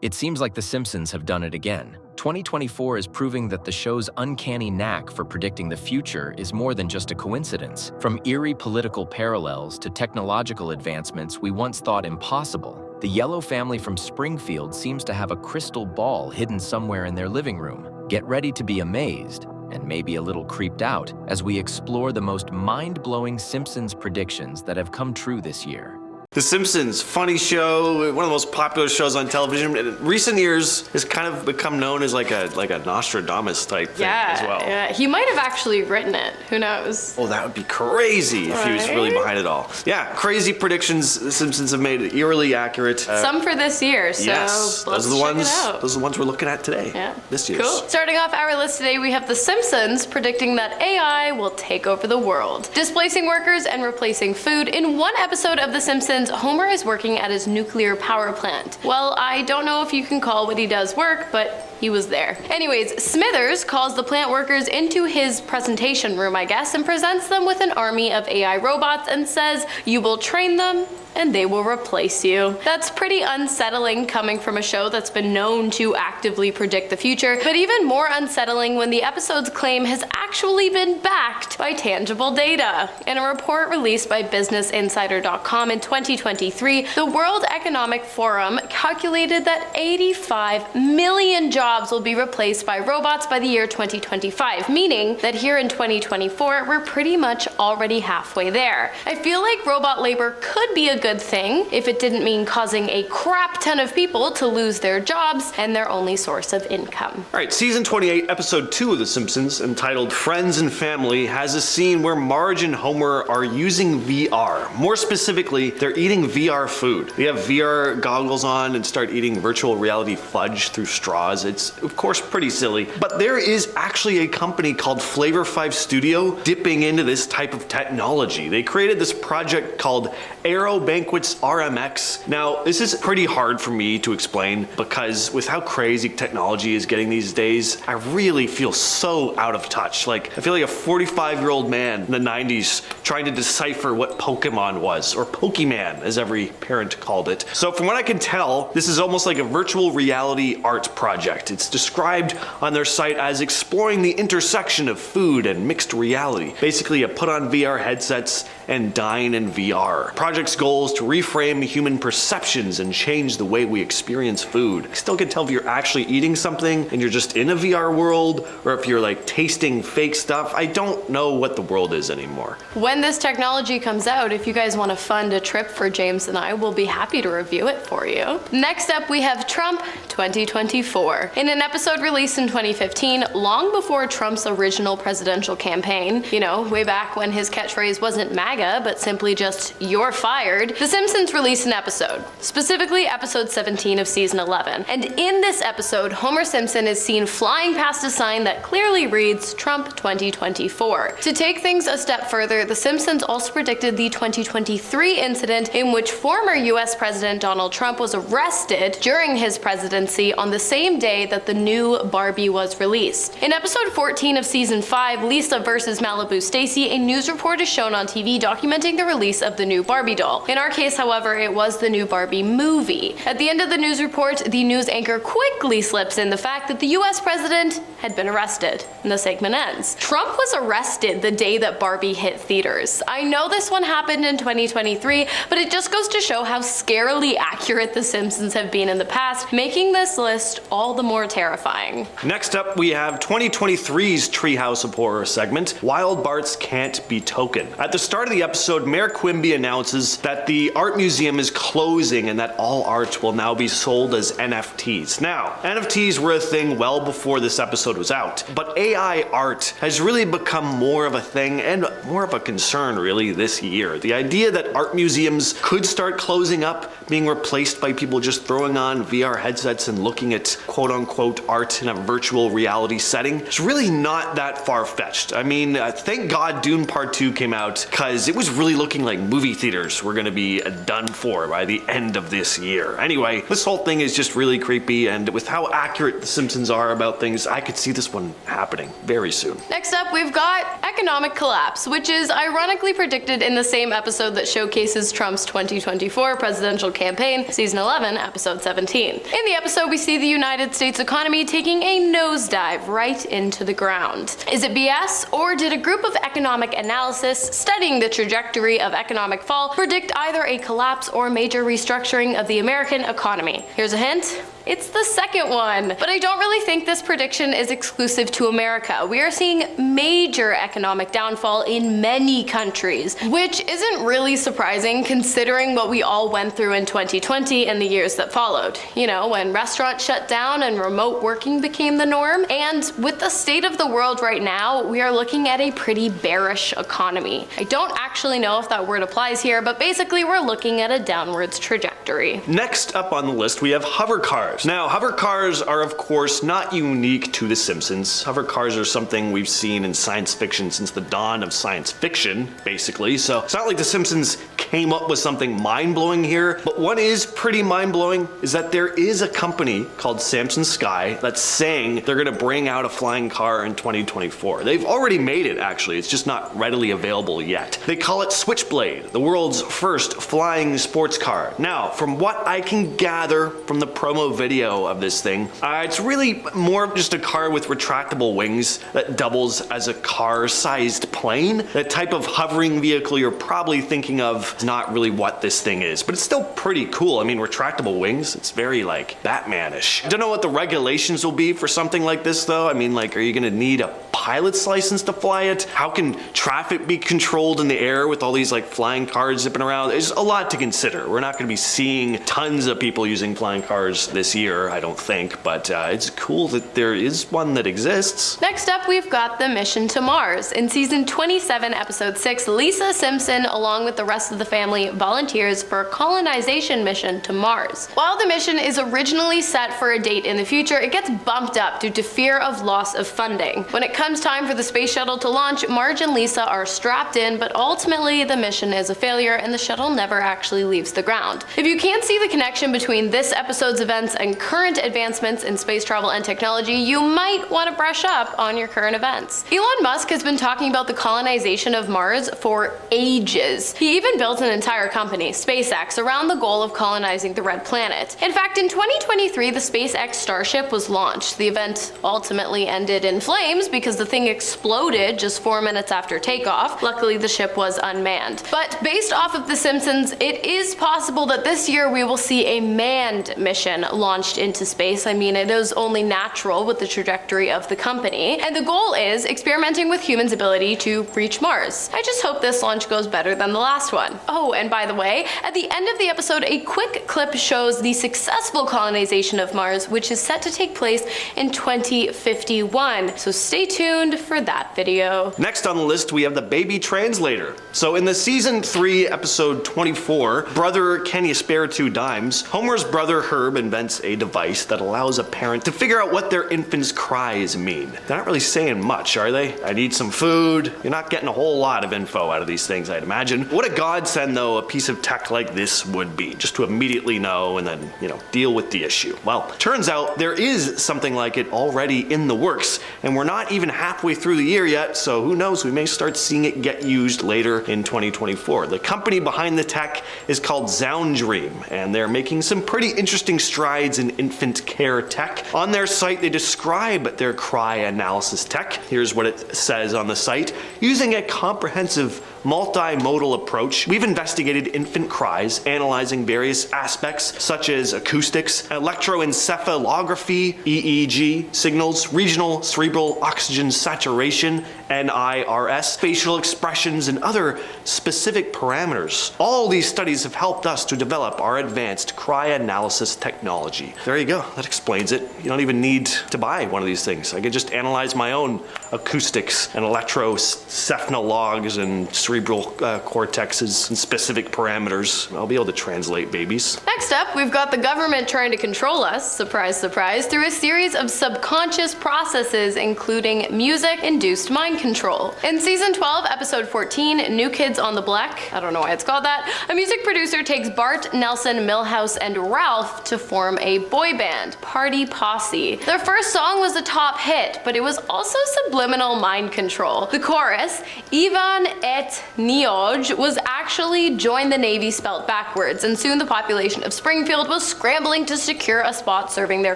It seems like The Simpsons have done it again. 2024 is proving that the show's uncanny knack for predicting the future is more than just a coincidence. From eerie political parallels to technological advancements we once thought impossible, the Yellow family from Springfield seems to have a crystal ball hidden somewhere in their living room. Get ready to be amazed, and maybe a little creeped out, as we explore the most mind-blowing Simpsons predictions that have come true this year. The Simpsons, funny show, one of the most popular shows on television. In recent years, has kind of become known as like a Nostradamus type thing as well. Yeah, he might have actually written it. Who knows? Oh, that would be crazy if he was really behind it all. Yeah, crazy predictions The Simpsons have made, eerily accurate. Some for this year, so yes, those are the ones. Those are the ones we're looking at today. Yeah, this year's. Cool. Starting off our list today, we have The Simpsons predicting that AI will take over the world, displacing workers and replacing food. In one episode of The Simpsons, Homer is working at his nuclear power plant. Well, I don't know if you can call what he does work, but he was there. Anyways, Smithers calls the plant workers into his presentation room, I guess, and presents them with an army of AI robots and says, "You will train them and they will replace you." That's pretty unsettling coming from a show that's been known to actively predict the future, but even more unsettling when the episode's claim has actually been backed by tangible data. In a report released by BusinessInsider.com in 2023, the World Economic Forum calculated that 85 million jobs will be replaced by robots by the year 2025, meaning that here in 2024, we're pretty much already halfway there. I feel like robot labor could be a good thing if it didn't mean causing a crap ton of people to lose their jobs and their only source of income. All right, season 28, episode 2 of The Simpsons, entitled Friends and Family, has a scene where Marge and Homer are using VR. More specifically, they're eating VR food. They have VR goggles on and start eating virtual reality fudge through straws. It's, of course, pretty silly, but there is actually a company called Flavor 5 Studio dipping into this type of technology. They created this project called Aero Banquets RMX. Now, this is pretty hard for me to explain because with how crazy technology is getting these days, I really feel so out of touch. Like, I feel like a 45-year-old man in the 90s trying to decipher what Pokemon was, or Pokemon, as every parent called it. So from what I can tell, this is almost like a virtual reality art project. It's described on their site as exploring the intersection of food and mixed reality. Basically, you put on VR headsets and dine in VR. Project's goal is to reframe human perceptions and change the way we experience food. I still can't tell if you're actually eating something and you're just in a VR world, or if you're like tasting fake stuff. I don't know what the world is anymore. When this technology comes out, if you guys want to fund a trip for James and I, we'll be happy to review it for you. Next up, we have Trump 2024. In an episode released in 2015, long before Trump's original presidential campaign, you know, way back when his catchphrase wasn't MAGA, but simply just "you're fired," The Simpsons released an episode, specifically episode 17 of season 11. And in this episode, Homer Simpson is seen flying past a sign that clearly reads Trump 2024. To take things a step further, The Simpsons also predicted the 2023 incident in which former US President Donald Trump was arrested during his presidency on the same day that the new Barbie was released. In episode 14 of season 5, Lisa vs. Malibu Stacy, a news report is shown on TV documenting the release of the new Barbie doll. In our case, however, it was the new Barbie movie. At the end of the news report, the news anchor quickly slips in the fact that the US president had been arrested, and the segment ends. Trump was arrested the day that Barbie hit theaters. I know this one happened in 2023, but it just goes to show how scarily accurate The Simpsons have been in the past, making this list all the more terrifying. Next up, we have 2023's Treehouse of Horror segment, Wild Bart's Can't Be Token. At the start of the episode, Mayor Quimby announces that the art museum is closing and that all art will now be sold as NFTs. Now, NFTs were a thing well before this episode was out, but AI art has really become more of a thing and more of a concern really this year. The idea that art museums could start closing up, being replaced by people just throwing on VR headsets and looking at quote-unquote quote-unquote art in a virtual reality setting is really not that far-fetched. I mean, thank God Dune Part 2 came out, because it was really looking like movie theaters were gonna be done for by the end of this year. Anyway, this whole thing is just really creepy, and with how accurate The Simpsons are about things, I could see this one happening very soon. Next up, we've got economic collapse, which is ironically predicted in the same episode that showcases Trump's 2024 presidential campaign, season 11, episode 17. In the episode, we see the United States economy taking a nosedive right into the ground. Is it BS, or did a group of economic analysts studying the trajectory of economic fall predict either a collapse or major restructuring of the American economy? Here's a hint. It's the second one. But I don't really think this prediction is exclusive to America. We are seeing major economic downfall in many countries, which isn't really surprising considering what we all went through in 2020 and the years that followed. You know, when restaurants shut down and remote working became the norm. And with the state of the world right now, we are looking at a pretty bearish economy. I don't actually know if that word applies here, but basically we're looking at a downwards trajectory. Next up on the list, we have hover cars. Now, hover cars are of course not unique to The Simpsons. Hover cars are something we've seen in science fiction since the dawn of science fiction, basically. So it's not like The Simpsons came up with something mind-blowing here, but what is pretty mind-blowing is that there is a company called Samson Sky that's saying they're gonna bring out a flying car in 2024. They've already made it, actually. It's just not readily available yet. They call it Switchblade, the world's first flying sports car. Now, from what I can gather from the promo video of this thing, it's really more just a car with retractable wings that doubles as a car-sized plane. The type of hovering vehicle you're probably thinking of is not really what this thing is, but it's still pretty cool. I mean, retractable wings, it's very like Batman-ish. I don't know what the regulations will be for something like this though. I mean, like, are you gonna need a pilot's license to fly it? How can traffic be controlled in the air with all these like flying cars zipping around? There's a lot to consider. We're not gonna be seeing tons of people using flying cars this year, I don't think, but it's cool that there is one that exists. Next up, we've got the mission to Mars. In season 27, episode 6, Lisa Simpson, along with the rest of the family, volunteers for a colonization mission to Mars. While the mission is originally set for a date in the future, it gets bumped up due to fear of loss of funding. When it comes time for the space shuttle to launch, Marge and Lisa are strapped in, but ultimately the mission is a failure and the shuttle never actually leaves the ground. If you can't see the connection between this episode's events and current advancements in space travel and technology, you might want to brush up on your current events. Elon Musk has been talking about the colonization of Mars for ages. He even built an entire company, SpaceX, around the goal of colonizing the red planet. In fact, in 2023, the SpaceX Starship was launched. The event ultimately ended in flames because the thing exploded just 4 minutes after takeoff. Luckily, the ship was unmanned. But based off of The Simpsons, it is possible that this year we will see a manned mission launched into space. I mean, it is only natural with the trajectory of the company. And the goal is experimenting with humans' ability to reach Mars. I just hope this launch goes better than the last one. Oh, and by the way, at the end of the episode, a quick clip shows the successful colonization of Mars, which is set to take place in 2051. So stay tuned for that video. Next on the list, we have the baby translator. So in the season 3, episode 24, Brother, Can You Spare 2 Dimes, Homer's brother Herb invents a device that allows a parent to figure out what their infant's cries mean. They're not really saying much, are they? I need some food. You're not getting a whole lot of info out of these things, I'd imagine. What a godsend, though, a piece of tech like this would be, just to immediately know and then, deal with the issue. Well, turns out there is something like it already in the works, and we're not even halfway through the year yet, so who knows, we may start seeing it get used later in 2024. The company behind the tech is called Zoundream, and they're making some pretty interesting strides in infant care tech. On their site, they describe their cry analysis tech. Here's what it says on the site. Using a comprehensive multimodal approach, we've investigated infant cries, analyzing various aspects such as acoustics, electroencephalography, EEG signals, regional cerebral oxygen saturation, NIRS, facial expressions, and other specific parameters. All these studies have helped us to develop our advanced cry analysis technology. There you go, that explains it. You don't even need to buy one of these things. I can just analyze my own acoustics and electroencephalogs and cerebral cerebral cortexes and specific parameters. I'll be able to translate babies. Next up, we've got the government trying to control us, surprise, surprise, through a series of subconscious processes, including music-induced mind control. In season 12, episode 14, New Kids on the Block, I don't know why it's called that, a music producer takes Bart, Nelson, Milhouse, and Ralph to form a boy band, Party Posse. Their first song was a top hit, but it was also subliminal mind control. The chorus, Ivan et Nioj, was actually join the Navy spelt backwards, and soon the population of Springfield was scrambling to secure a spot serving their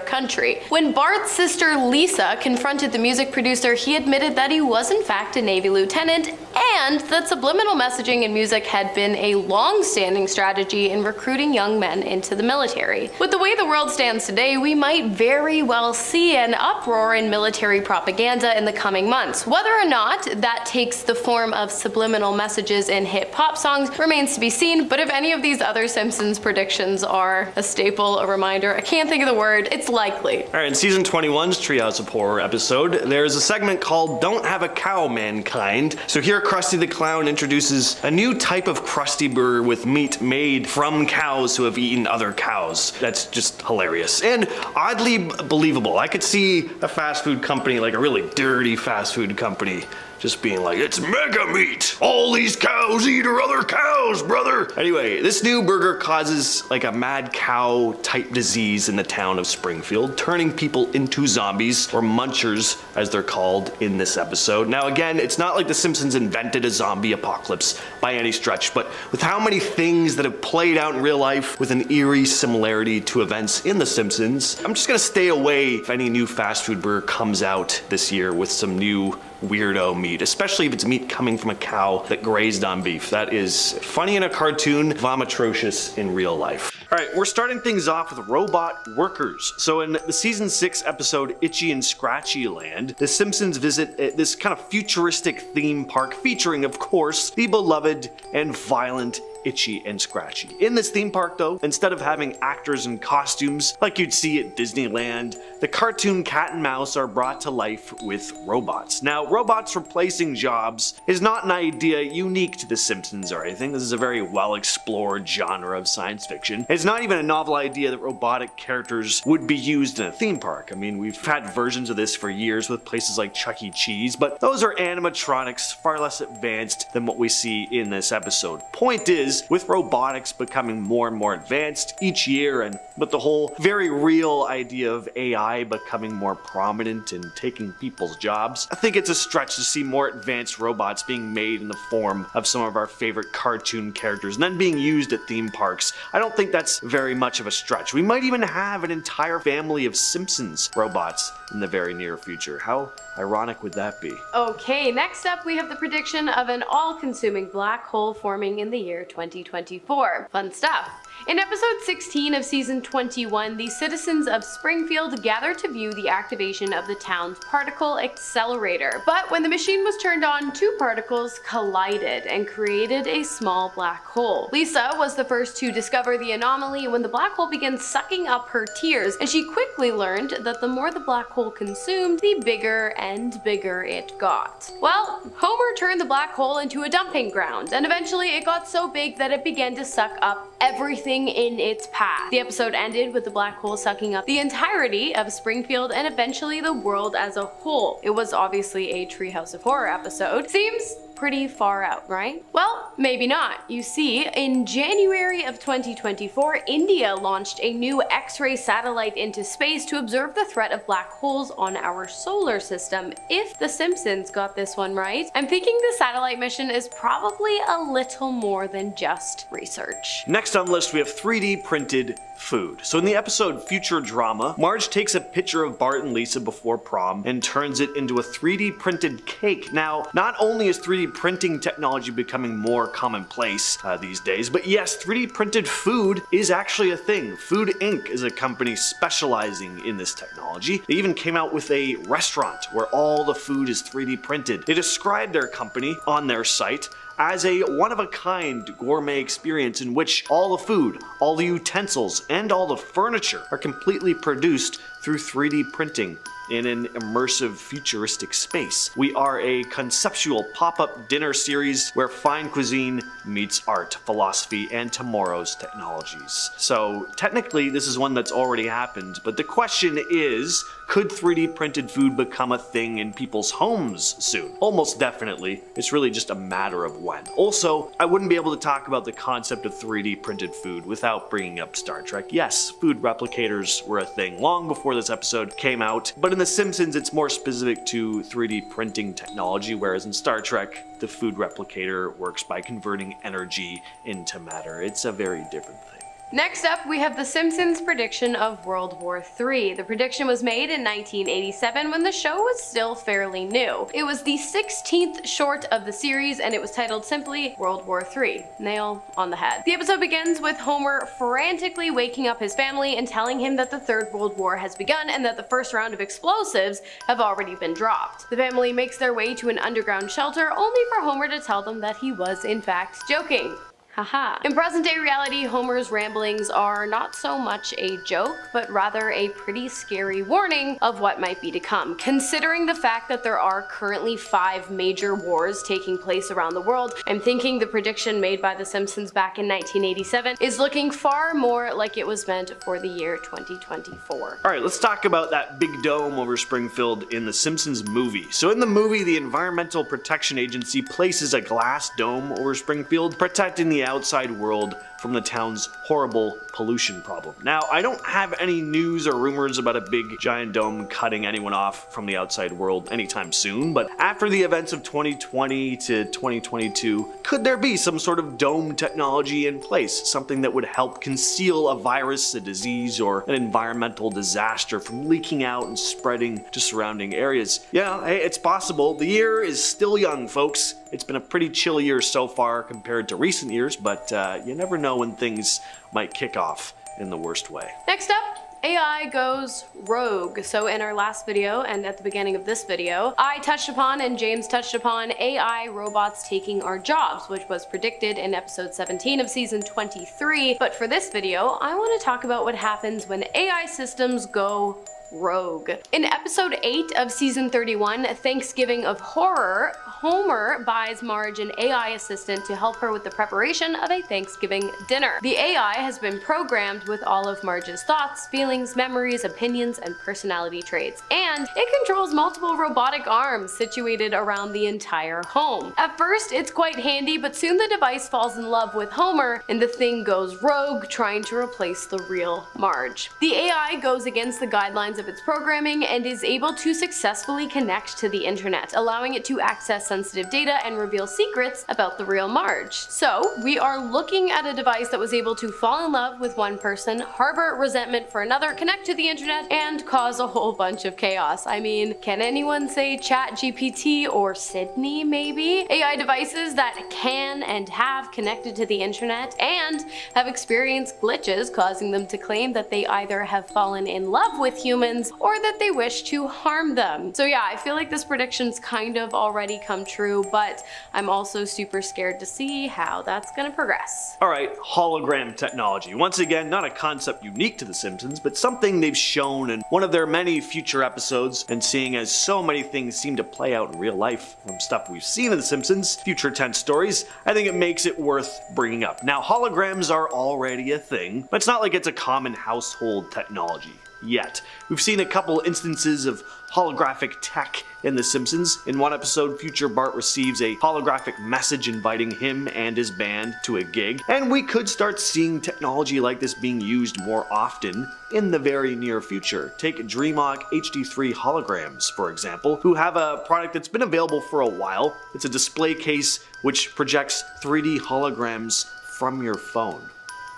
country. When Bart's sister Lisa confronted the music producer, he admitted that he was in fact a Navy lieutenant, and that subliminal messaging in music had been a long-standing strategy in recruiting young men into the military. With the way the world stands today, we might very well see an uproar in military propaganda in the coming months. Whether or not that takes the form of subliminal messages in hit pop songs remains to be seen, but if any of these other Simpsons predictions are a staple, a reminder, I can't think of the word, it's likely. Alright, in season 21's Treehouse of Horror episode, there's a segment called Don't Have a Cow, Mankind. So here Krusty the Clown introduces a new type of Krusty burger with meat made from cows who have eaten other cows. That's just hilarious and oddly believable. I could see a fast food company, like a really dirty fast food company, just being like, it's mega meat! All these cows eat other cows, brother! Anyway, this new burger causes like a mad cow type disease in the town of Springfield, turning people into zombies, or munchers as they're called in this episode. Now again, it's not like The Simpsons invented a zombie apocalypse by any stretch, but with how many things that have played out in real life with an eerie similarity to events in The Simpsons, I'm just gonna stay away if any new fast food burger comes out this year with some new weirdo meat, especially if it's meat coming from a cow that grazed on beef. That is funny in a cartoon, vomitrocious in real life. Alright, we're starting things off with robot workers. So in the season 6 episode Itchy and Scratchy Land, the Simpsons visit this kind of futuristic theme park featuring, of course, the beloved and violent Itchy and Scratchy. In this theme park though, instead of having actors in costumes like you'd see at Disneyland, the cartoon cat and mouse are brought to life with robots. Now, robots replacing jobs is not an idea unique to The Simpsons or anything. This is a very well explored genre of science fiction. It's not even a novel idea that robotic characters would be used in a theme park. I mean, we've had versions of this for years with places like Chuck E. Cheese, but those are animatronics far less advanced than what we see in this episode. Point is, with robotics becoming more and more advanced each year, and with the whole very real idea of AI becoming more prominent and taking people's jobs, I think it's a stretch to see more advanced robots being made in the form of some of our favorite cartoon characters and then being used at theme parks. I don't think that's very much of a stretch. We might even have an entire family of Simpsons robots in the very near future. How ironic would that be? Okay, next up we have the prediction of an all-consuming black hole forming in the year 2024. Fun stuff. In episode 16 of season 21, the citizens of Springfield gather to view the activation of the town's particle accelerator. But when the machine was turned on, two particles collided and created a small black hole. Lisa was the first to discover the anomaly when the black hole began sucking up her tears, and she quickly learned that the more the black hole consumed, the bigger and bigger it got. Well, Homer turned the black hole into a dumping ground, and eventually it got so big that it began to suck up everything in its path. The episode ended with the black hole sucking up the entirety of Springfield and eventually the world as a whole. It was obviously a Treehouse of Horror episode. Seems pretty far out, right? Well, maybe not. You see, in January of 2024, India launched a new X-ray satellite into space to observe the threat of black holes on our solar system. If The Simpsons got this one right, I'm thinking the satellite mission is probably a little more than just research. Next on the list, we have 3D printed food. So in the episode Future Drama, Marge takes a picture of Bart and Lisa before prom and turns it into a 3D printed cake. Now, not only is 3D printing technology becoming more commonplace these days, but yes, 3D printed food is actually a thing. Food Inc. is a company specializing in this technology. They even came out with a restaurant where all the food is 3D printed. They described their company on their site as a one-of-a-kind gourmet experience in which all the food, all the utensils, and all the furniture are completely produced through 3D printing in an immersive futuristic space. We are a conceptual pop-up dinner series where fine cuisine meets art, philosophy, and tomorrow's technologies. So technically this is one that's already happened, but the question is, could 3D printed food become a thing in people's homes soon? Almost definitely. It's really just a matter of when. Also, I wouldn't be able to talk about the concept of 3D printed food without bringing up Star Trek. Yes, food replicators were a thing long before this episode came out, but in The Simpsons it's more specific to 3D printing technology, whereas in Star Trek, the food replicator works by converting energy into matter. It's a very different thing. Next up, we have The Simpsons' prediction of World War III. The prediction was made in 1987 when the show was still fairly new. It was the 16th short of the series and it was titled simply World War III. Nail on the head. The episode begins with Homer frantically waking up his family and telling him that the Third World War has begun and that the first round of explosives have already been dropped. The family makes their way to an underground shelter only for Homer to tell them that he was in fact joking. Haha. In present-day reality, Homer's ramblings are not so much a joke, but rather a pretty scary warning of what might be to come. Considering the fact that there are currently 5 major wars taking place around the world, I'm thinking the prediction made by The Simpsons back in 1987 is looking far more like it was meant for the year 2024. Alright, let's talk about that big dome over Springfield in The Simpsons movie. So in the movie, the Environmental Protection Agency places a glass dome over Springfield, protecting the outside world from the town's horrible pollution problem. Now, I don't have any news or rumors about a big giant dome cutting anyone off from the outside world anytime soon, but after the events of 2020 to 2022, could there be some sort of dome technology in place? Something that would help conceal a virus, a disease, or an environmental disaster from leaking out and spreading to surrounding areas? Yeah, hey, it's possible. The year is still young, folks. It's been a pretty chill year so far compared to recent years, but you never know when things might kick off in the worst way. Next up, AI goes rogue. So in our last video and at the beginning of this video, I touched upon and James touched upon AI robots taking our jobs, which was predicted in episode 17 of season 23. But for this video, I want to talk about what happens when AI systems go rogue. In episode 8 of season 31, Thanksgiving of Horror, Homer buys Marge an AI assistant to help her with the preparation of a Thanksgiving dinner. The AI has been programmed with all of Marge's thoughts, feelings, memories, opinions, and personality traits, and it controls multiple robotic arms situated around the entire home. At first, it's quite handy, but soon the device falls in love with Homer, and the thing goes rogue, trying to replace the real Marge. The AI goes against the guidelines of its programming and is able to successfully connect to the internet, allowing it to access sensitive data and reveal secrets about the real Marge. So we are looking at a device that was able to fall in love with one person, harbor resentment for another, connect to the internet, and cause a whole bunch of chaos. I mean, can anyone say ChatGPT or Sydney maybe? AI devices that can and have connected to the internet and have experienced glitches causing them to claim that they either have fallen in love with humans or that they wish to harm them. So yeah, I feel like this prediction's kind of already come true, but I'm also super scared to see how that's gonna progress. Alright, hologram technology. Once again, not a concept unique to The Simpsons, but something they've shown in one of their many future episodes, and seeing as so many things seem to play out in real life from stuff we've seen in The Simpsons, future tense stories, I think it makes it worth bringing up. Now, holograms are already a thing, but it's not like it's a common household technology yet. We've seen a couple instances of holographic tech in The Simpsons. In one episode, future Bart receives a holographic message inviting him and his band to a gig, and we could start seeing technology like this being used more often in the very near future. Take DreamHawk HD3 holograms, for example, who have a product that's been available for a while. It's a display case which projects 3D holograms from your phone.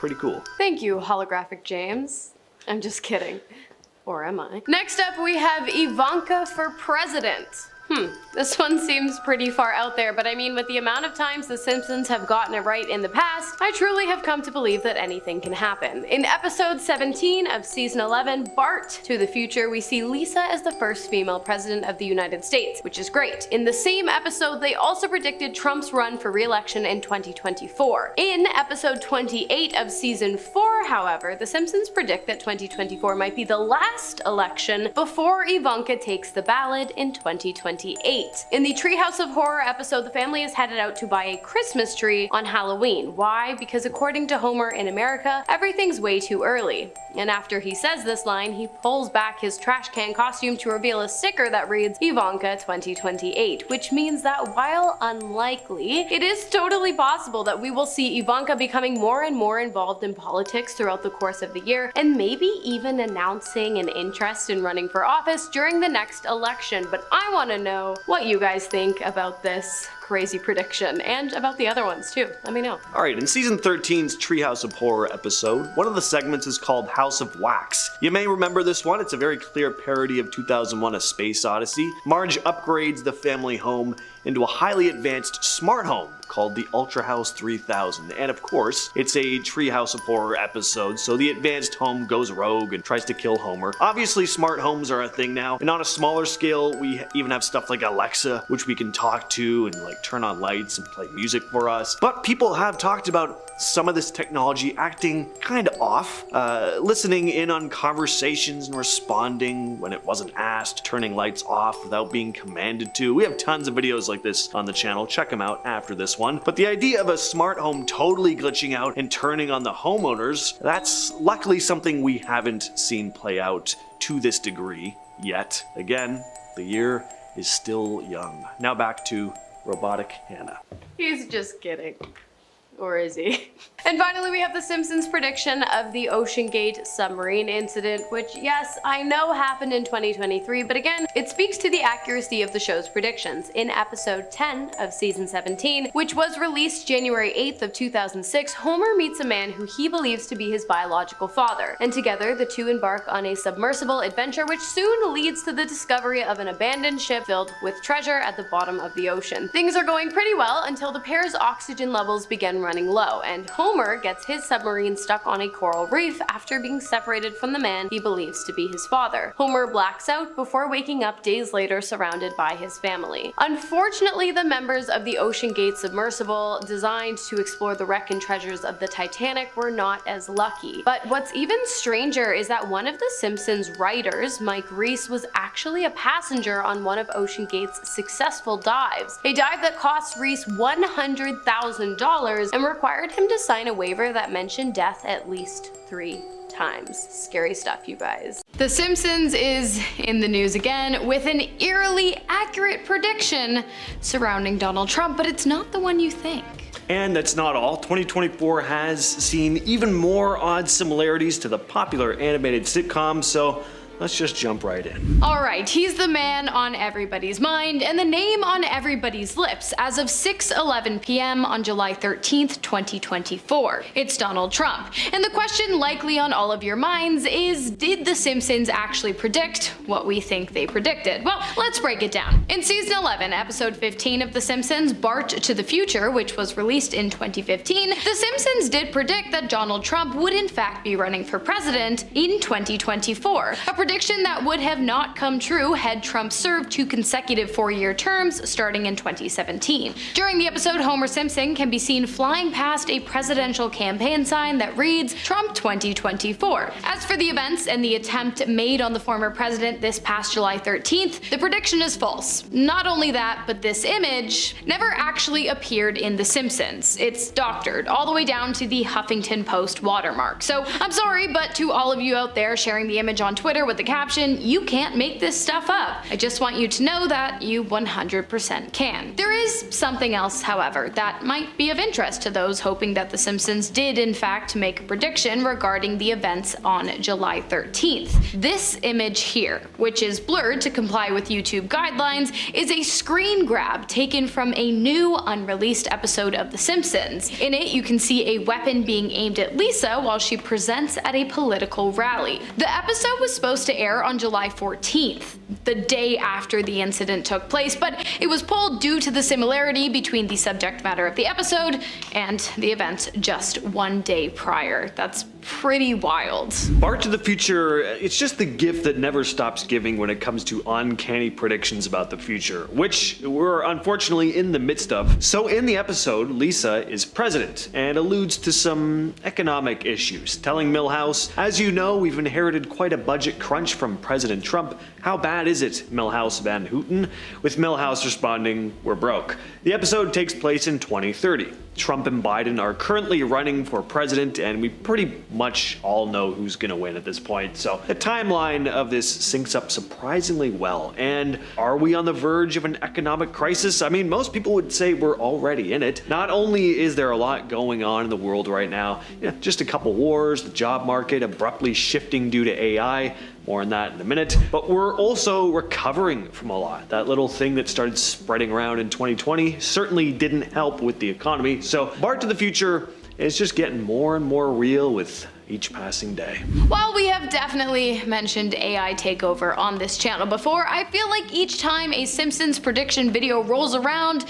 Pretty cool. Thank you, Holographic James. I'm just kidding. Or am I? Next up, we have Ivanka for president. This one seems pretty far out there, but I mean, with the amount of times The Simpsons have gotten it right in the past, I truly have come to believe that anything can happen. In episode 17 of season 11, Bart to the Future, we see Lisa as the first female president of the United States, which is great. In the same episode, they also predicted Trump's run for re-election in 2024. In episode 28 of season 4, however, The Simpsons predict that 2024 might be the last election before Ivanka takes the ballot in 2028. In the Treehouse of Horror episode, the family is headed out to buy a Christmas tree on Halloween. Why? Because according to Homer in America, everything's way too early. And after he says this line, he pulls back his trash can costume to reveal a sticker that reads Ivanka 2028, which means that while unlikely, it is totally possible that we will see Ivanka becoming more and more involved in politics throughout the course of the year, and maybe even announcing an interest in running for office during the next election. But I want to know what you guys think about this crazy prediction, and about the other ones too. Let me know. Alright, in season 13's Treehouse of Horror episode, one of the segments is called House of Wax. You may remember this one, it's a very clear parody of 2001: A Space Odyssey. Marge upgrades the family home into a highly advanced smart home called the Ultra House 3000. And of course, it's a Treehouse of Horror episode, so the advanced home goes rogue and tries to kill Homer. Obviously, smart homes are a thing now, and on a smaller scale, we even have stuff like Alexa, which we can talk to and like turn on lights and play music for us. But people have talked about some of this technology acting kind of off, listening in on conversations and responding when it wasn't asked, turning lights off without being commanded to. We have tons of videos like this on the channel, check them out after this one. But the idea of a smart home totally glitching out and turning on the homeowners, that's luckily something we haven't seen play out to this degree yet. Again, the year is still young. Now back to Robotic Hannah. He's just kidding. Or is he? And finally, we have The Simpsons prediction of the OceanGate submarine incident, which, yes, I know happened in 2023, but again, it speaks to the accuracy of the show's predictions. In episode 10 of season 17, which was released January 8th of 2006, Homer meets a man who he believes to be his biological father, and together the two embark on a submersible adventure which soon leads to the discovery of an abandoned ship filled with treasure at the bottom of the ocean. Things are going pretty well until the pair's oxygen levels begin running low, and Homer gets his submarine stuck on a coral reef after being separated from the man he believes to be his father. Homer blacks out before waking up days later surrounded by his family. Unfortunately, the members of the OceanGate submersible designed to explore the wreck and treasures of the Titanic were not as lucky. But what's even stranger is that one of the Simpsons writers, Mike Reiss, was actually a passenger on one of OceanGate's successful dives. A dive that cost Reiss $100,000 and required him to sign a waiver that mentioned death at least 3 times. Scary stuff, you guys. The Simpsons is in the news again with an eerily accurate prediction surrounding Donald Trump, but it's not the one you think. And that's not all. 2024 has seen even more odd similarities to the popular animated sitcom, so let's just jump right in. Alright, he's the man on everybody's mind and the name on everybody's lips as of 6:11 p.m. on July 13th, 2024. It's Donald Trump. And the question likely on all of your minds is, did The Simpsons actually predict what we think they predicted? Well, let's break it down. In season 11, episode 15 of The Simpsons, Bart to the Future, which was released in 2015, The Simpsons did predict that Donald Trump would in fact be running for president in 2024. A prediction that would have not come true had Trump served 2 consecutive 4-year terms starting in 2017. During the episode, Homer Simpson can be seen flying past a presidential campaign sign that reads Trump 2024. As for the events and the attempt made on the former president this past July 13th, the prediction is false. Not only that, but this image never actually appeared in The Simpsons. It's doctored all the way down to the Huffington Post watermark. So I'm sorry, but to all of you out there sharing the image on Twitter with the caption, you can't make this stuff up. I just want you to know that you 100% can. There is something else, however, that might be of interest to those hoping that The Simpsons did in fact make a prediction regarding the events on July 13th. This image here, which is blurred to comply with YouTube guidelines, is a screen grab taken from a new unreleased episode of The Simpsons. In it, you can see a weapon being aimed at Lisa while she presents at a political rally. The episode was supposed supposed to air on July 14th, the day after the incident took place, but it was pulled due to the similarity between the subject matter of the episode and the events just one day prior. That's pretty wild. Bart to the Future, it's just the gift that never stops giving when it comes to uncanny predictions about the future, which we're unfortunately in the midst of. So in the episode, Lisa is president and alludes to some economic issues, telling Milhouse, "As you know, we've inherited quite a budget crunch from President Trump. How bad is it, Milhouse Van Houten?" With Milhouse responding, "We're broke." The episode takes place in 2030. Trump and Biden are currently running for president, and we pretty much all know who's gonna win at this point. So the timeline of this syncs up surprisingly well. And are we on the verge of an economic crisis? I mean, most people would say we're already in it. Not only is there a lot going on in the world right now, just a couple wars, the job market abruptly shifting due to AI, more on that in a minute, but we're also recovering from a lot. That little thing that started spreading around in 2020 certainly didn't help with the economy. So Bart to the Future is just getting more and more real with each passing day. While we have definitely mentioned AI takeover on this channel before, I feel like each time a Simpsons prediction video rolls around,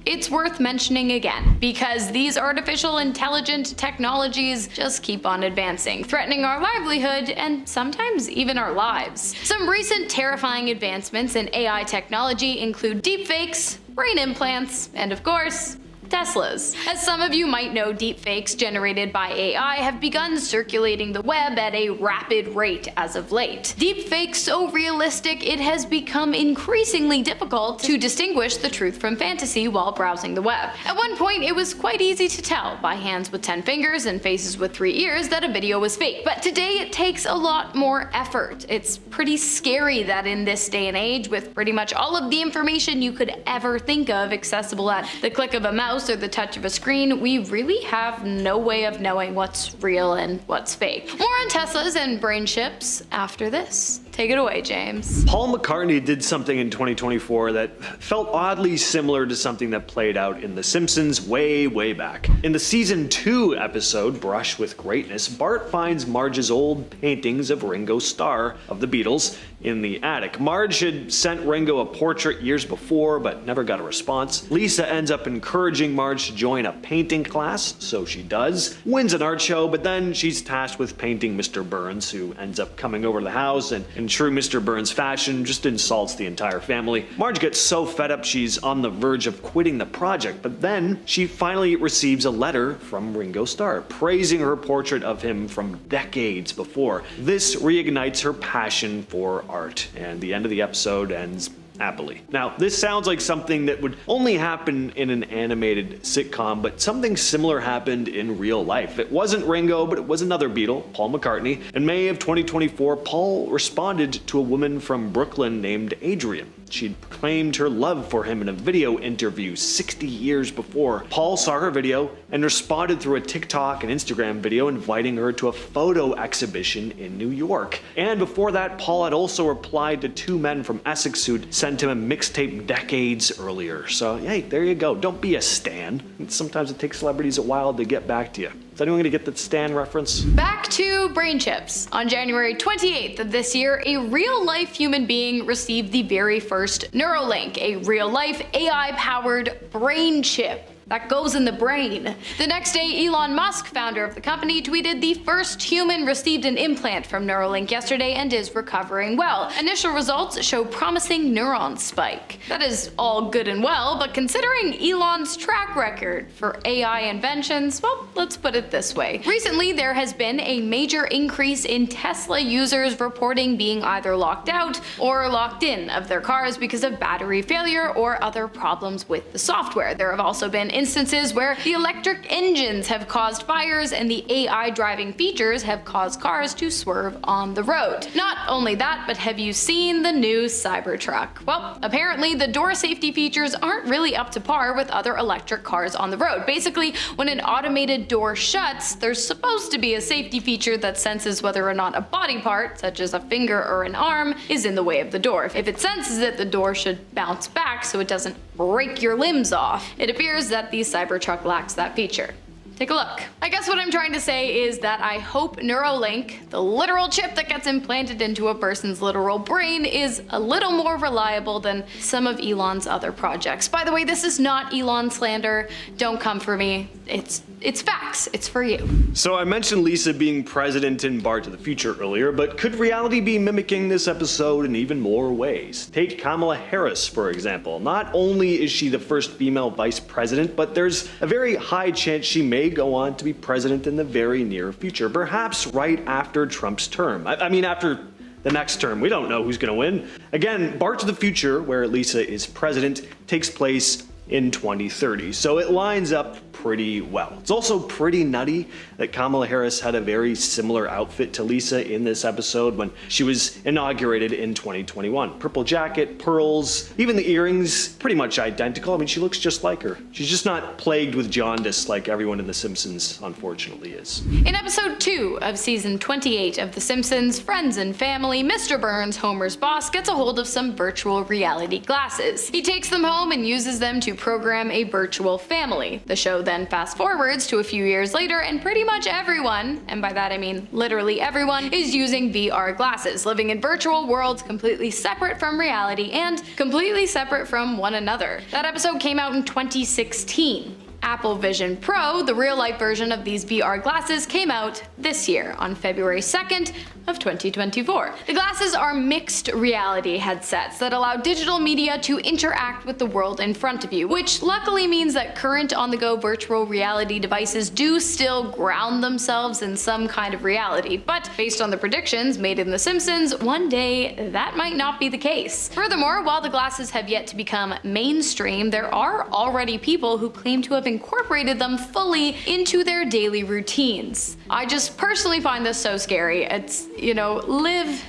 it's worth mentioning again, because these artificial intelligent technologies just keep on advancing, threatening our livelihood and sometimes even our lives. Some recent terrifying advancements in AI technology include deepfakes, brain implants, and of course, Teslas. As some of you might know, deepfakes generated by AI have begun circulating the web at a rapid rate as of late. Deepfakes so realistic it has become increasingly difficult to distinguish the truth from fantasy while browsing the web. At one point, it was quite easy to tell by hands with 10 fingers and faces with 3 ears that a video was fake, but today it takes a lot more effort. It's pretty scary that in this day and age, with pretty much all of the information you could ever think of accessible at the click of a mouse or the touch of a screen, we really have no way of knowing what's real and what's fake. More on Teslas and brain chips after this. Take it away, James. Paul McCartney did something in 2024 that felt oddly similar to something that played out in The Simpsons way back. In the season 2 episode, Brush with Greatness, Bart finds Marge's old paintings of Ringo Starr of the Beatles in the attic. Marge had sent Ringo a portrait years before, but never got a response. Lisa ends up encouraging Marge to join a painting class, so she does. Wins an art show, but then she's tasked with painting Mr. Burns, who ends up coming over to the house and in true Mr. Burns fashion, just insults the entire family. Marge gets so fed up she's on the verge of quitting the project, but then she finally receives a letter from Ringo Starr, praising her portrait of him from decades before. This reignites her passion for art, and the end of the episode ends happily. Now, this sounds like something that would only happen in an animated sitcom, but something similar happened in real life. It wasn't Ringo, but it was another Beatle, Paul McCartney. In May of 2024, Paul responded to a woman from Brooklyn named Adrian. She'd proclaimed her love for him in a video interview 60 years before. Paul saw her video and responded through a TikTok and Instagram video inviting her to a photo exhibition in New York. And before that, Paul had also replied to 2 men from Essex who'd sent him a mixtape decades earlier. So, hey, there you go. Don't be a stan. Sometimes it takes celebrities a while to get back to you. Is anyone gonna get the Stan reference? Back to brain chips. On January 28th of this year, a real-life human being received the very first Neuralink, a real-life AI-powered brain chip that goes in the brain. The next day, Elon Musk, founder of the company, tweeted the first human received an implant from Neuralink yesterday and is recovering well. Initial results show promising neuron spike. That is all good and well, but considering Elon's track record for AI inventions, well, let's put it this way. Recently, there has been a major increase in Tesla users reporting being either locked out or locked in of their cars because of battery failure or other problems with the software. There have also been instances where the electric engines have caused fires and the AI driving features have caused cars to swerve on the road. Not only that, but have you seen the new Cybertruck? Well, apparently the door safety features aren't really up to par with other electric cars on the road. Basically, when an automated door shuts, there's supposed to be a safety feature that senses whether or not a body part, such as a finger or an arm, is in the way of the door. If it senses it, the door should bounce back so it doesn't break your limbs off. It appears that the Cybertruck lacks that feature. Take a look. I guess what I'm trying to say is that I hope Neuralink, the literal chip that gets implanted into a person's literal brain, is a little more reliable than some of Elon's other projects. By the way, this is not Elon slander. Don't come for me. It's facts. It's for you. So I mentioned Lisa being president in Bart to the Future earlier, but could reality be mimicking this episode in even more ways? Take Kamala Harris, for example. Not only is she the first female vice president, but there's a very high chance she may go on to be president in the very near future, perhaps right after Trump's term. I mean, after the next term. We don't know who's going to win. Again, Bart to the Future, where Lisa is president, takes place in 2030, so it lines up pretty well. It's also pretty nutty that Kamala Harris had a very similar outfit to Lisa in this episode when she was inaugurated in 2021. Purple jacket, pearls, even the earrings, pretty much identical. I mean, she looks just like her. She's just not plagued with jaundice like everyone in The Simpsons, unfortunately, is. In episode 2 of season 28 of The Simpsons, Friends and Family, Mr. Burns, Homer's boss, gets a hold of some virtual reality glasses. He takes them home and uses them to program a virtual family. The show then fast forwards to a few years later, and pretty much everyone, and by that I mean literally everyone, is using VR glasses, living in virtual worlds completely separate from reality and completely separate from one another. That episode came out in 2016. Apple Vision Pro, the real-life version of these VR glasses, came out this year on February 2nd of 2024. The glasses are mixed reality headsets that allow digital media to interact with the world in front of you, which luckily means that current on-the-go virtual reality devices do still ground themselves in some kind of reality, but based on the predictions made in The Simpsons, one day that might not be the case. Furthermore, while the glasses have yet to become mainstream, there are already people who claim to have incorporated them fully into their daily routines. I just personally find this so scary. It's, live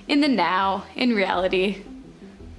in the now, in reality.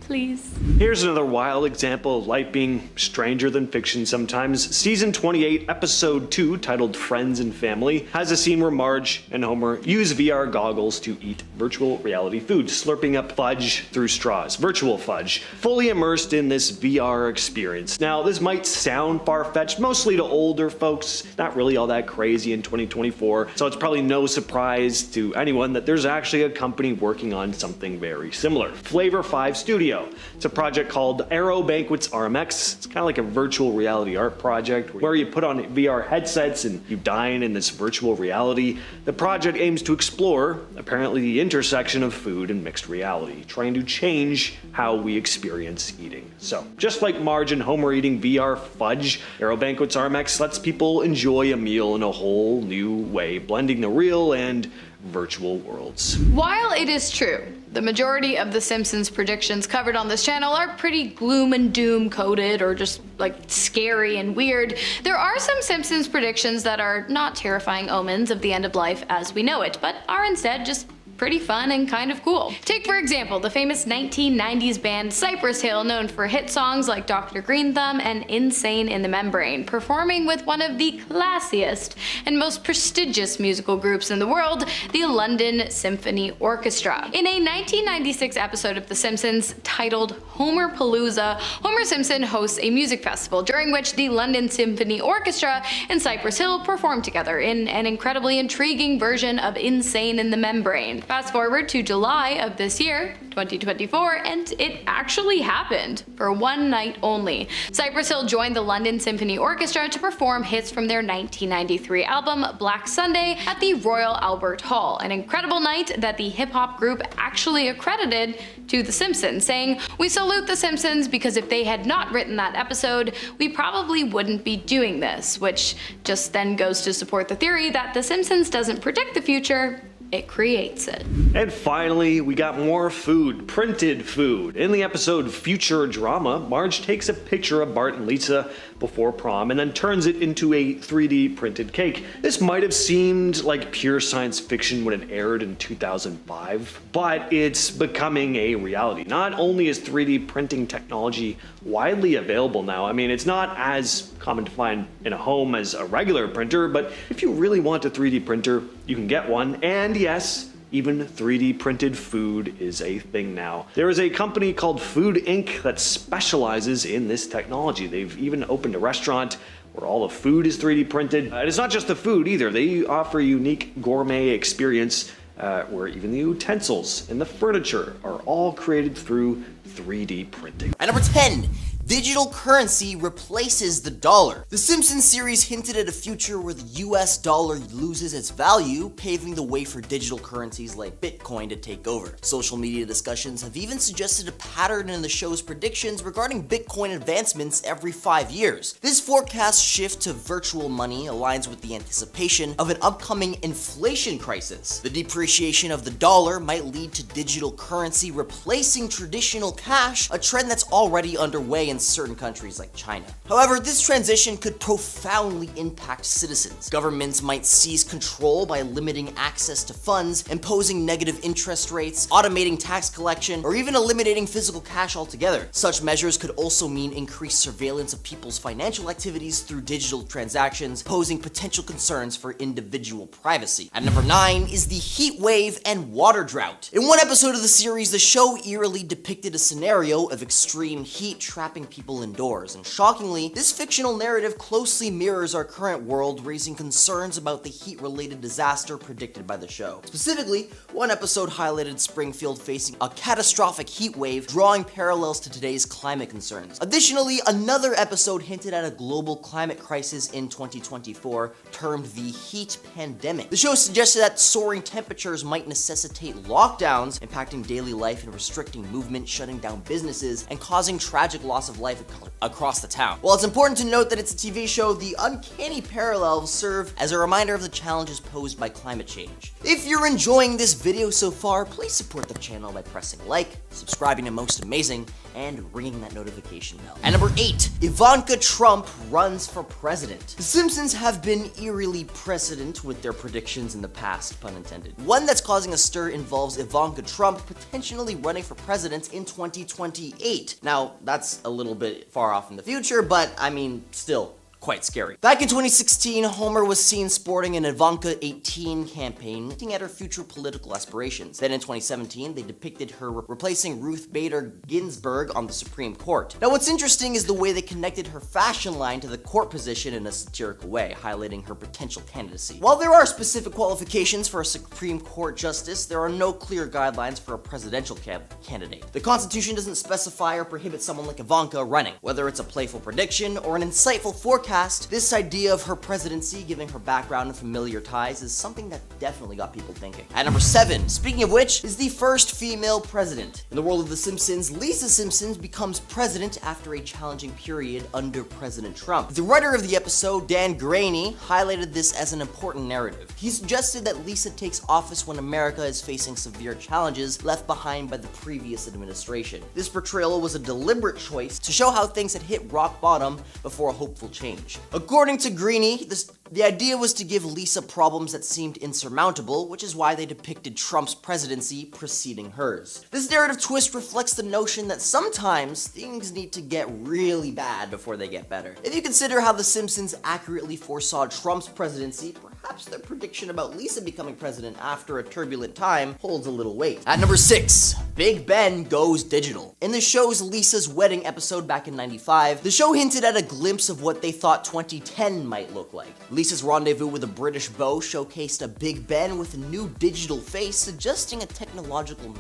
Please. Here's another wild example of life being stranger than fiction sometimes. Season 28, episode 2, titled Friends and Family, has a scene where Marge and Homer use VR goggles to eat virtual reality food, slurping up fudge through straws. Virtual fudge. Fully immersed in this VR experience. Now, this might sound far-fetched, mostly to older folks, not really all that crazy in 2024, so it's probably no surprise to anyone that there's actually a company working on something very similar. Flavor 5 Studio. It's a project called Aero Banquets RMX. It's kind of like a virtual reality art project where you put on VR headsets and you dine in this virtual reality. The project aims to explore, apparently, the intersection of food and mixed reality, trying to change how we experience eating. So, just like Marge and Homer eating VR fudge, Aero Banquets RMX lets people enjoy a meal in a whole new way, blending the real and virtual worlds. While it is true, the majority of The Simpsons predictions covered on this channel are pretty gloom and doom coded or just like scary and weird, there are some Simpsons predictions that are not terrifying omens of the end of life as we know it, but are instead just pretty fun and kind of cool. Take, for example, the famous 1990s band Cypress Hill, known for hit songs like Dr. Green Thumb and Insane in the Membrane, performing with one of the classiest and most prestigious musical groups in the world, the London Symphony Orchestra. In a 1996 episode of The Simpsons titled Homerpalooza, Homer Simpson hosts a music festival during which the London Symphony Orchestra and Cypress Hill perform together in an incredibly intriguing version of Insane in the Membrane. Fast forward to July of this year, 2024, and it actually happened for one night only. Cypress Hill joined the London Symphony Orchestra to perform hits from their 1993 album Black Sunday at the Royal Albert Hall, an incredible night that the hip-hop group actually accredited to The Simpsons, saying, "We salute The Simpsons because if they had not written that episode, we probably wouldn't be doing this," which just then goes to support the theory that The Simpsons doesn't predict the future, it creates it. And finally, we got more food, printed food. In the episode Future Drama, Marge takes a picture of Bart and Lisa before prom and then turns it into a 3D printed cake. This might have seemed like pure science fiction when it aired in 2005, but it's becoming a reality. Not only is 3D printing technology widely available now, I mean, it's not as common to find in a home as a regular printer, but if you really want a 3D printer, you can get one, and yes, even 3D printed food is a thing now. There is a company called Food Inc. that specializes in this technology. They've even opened a restaurant where all the food is 3D printed. And it's not just the food either. They offer a unique gourmet experience where even the utensils and the furniture are all created through 3D printing. At number 10, digital currency replaces the dollar. The Simpsons series hinted at a future where the US dollar loses its value, paving the way for digital currencies like Bitcoin to take over. Social media discussions have even suggested a pattern in the show's predictions regarding Bitcoin advancements every 5 years. This forecast shift to virtual money aligns with the anticipation of an upcoming inflation crisis. The depreciation of the dollar might lead to digital currency replacing traditional cash, a trend that's already underway in certain countries like China. However, this transition could profoundly impact citizens. Governments might seize control by limiting access to funds, imposing negative interest rates, automating tax collection, or even eliminating physical cash altogether. Such measures could also mean increased surveillance of people's financial activities through digital transactions, posing potential concerns for individual privacy. At number 9 is the heat wave and water drought. In one episode of the series, the show eerily depicted a scenario of extreme heat trapping people indoors, and shockingly, this fictional narrative closely mirrors our current world, raising concerns about the heat-related disaster predicted by the show. Specifically, one episode highlighted Springfield facing a catastrophic heat wave, drawing parallels to today's climate concerns. Additionally, another episode hinted at a global climate crisis in 2024, termed the heat pandemic. The show suggested that soaring temperatures might necessitate lockdowns, impacting daily life and restricting movement, shutting down businesses, and causing tragic loss of life across the town. While it's important to note that it's a TV show, the uncanny parallels serve as a reminder of the challenges posed by climate change. If you're enjoying this video so far, please support the channel by pressing like, subscribing to Most Amazing, and ringing that notification bell. At number 8, Ivanka Trump runs for president. The Simpsons have been eerily precedent with their predictions in the past, pun intended. One that's causing a stir involves Ivanka Trump potentially running for president in 2028. Now, that's a little bit far off in the future, but I mean, still quite scary. Back in 2016, Homer was seen sporting an Ivanka 18 campaign, hinting at her future political aspirations. Then in 2017, they depicted her replacing Ruth Bader Ginsburg on the Supreme Court. Now what's interesting is the way they connected her fashion line to the court position in a satirical way, highlighting her potential candidacy. While there are specific qualifications for a Supreme Court justice, there are no clear guidelines for a presidential candidate. The Constitution doesn't specify or prohibit someone like Ivanka running. Whether it's a playful prediction or an insightful forecast, this idea of her presidency, given her background and familiar ties, is something that definitely got people thinking. At number 7, speaking of which, is the first female president. In the world of The Simpsons, Lisa Simpson becomes president after a challenging period under President Trump. The writer of the episode, Dan Graney, highlighted this as an important narrative. He suggested that Lisa takes office when America is facing severe challenges left behind by the previous administration. This portrayal was a deliberate choice to show how things had hit rock bottom before a hopeful change. According to Greeny, the idea was to give Lisa problems that seemed insurmountable, which is why they depicted Trump's presidency preceding hers. This narrative twist reflects the notion that sometimes things need to get really bad before they get better. If you consider how The Simpsons accurately foresaw Trump's presidency, perhaps their prediction about Lisa becoming president after a turbulent time holds a little weight. At number 6, Big Ben goes digital. In the show's Lisa's wedding episode back in '95, the show hinted at a glimpse of what they thought 2010 might look like. Lisa's rendezvous with a British beau showcased a Big Ben with a new digital face, suggesting a technological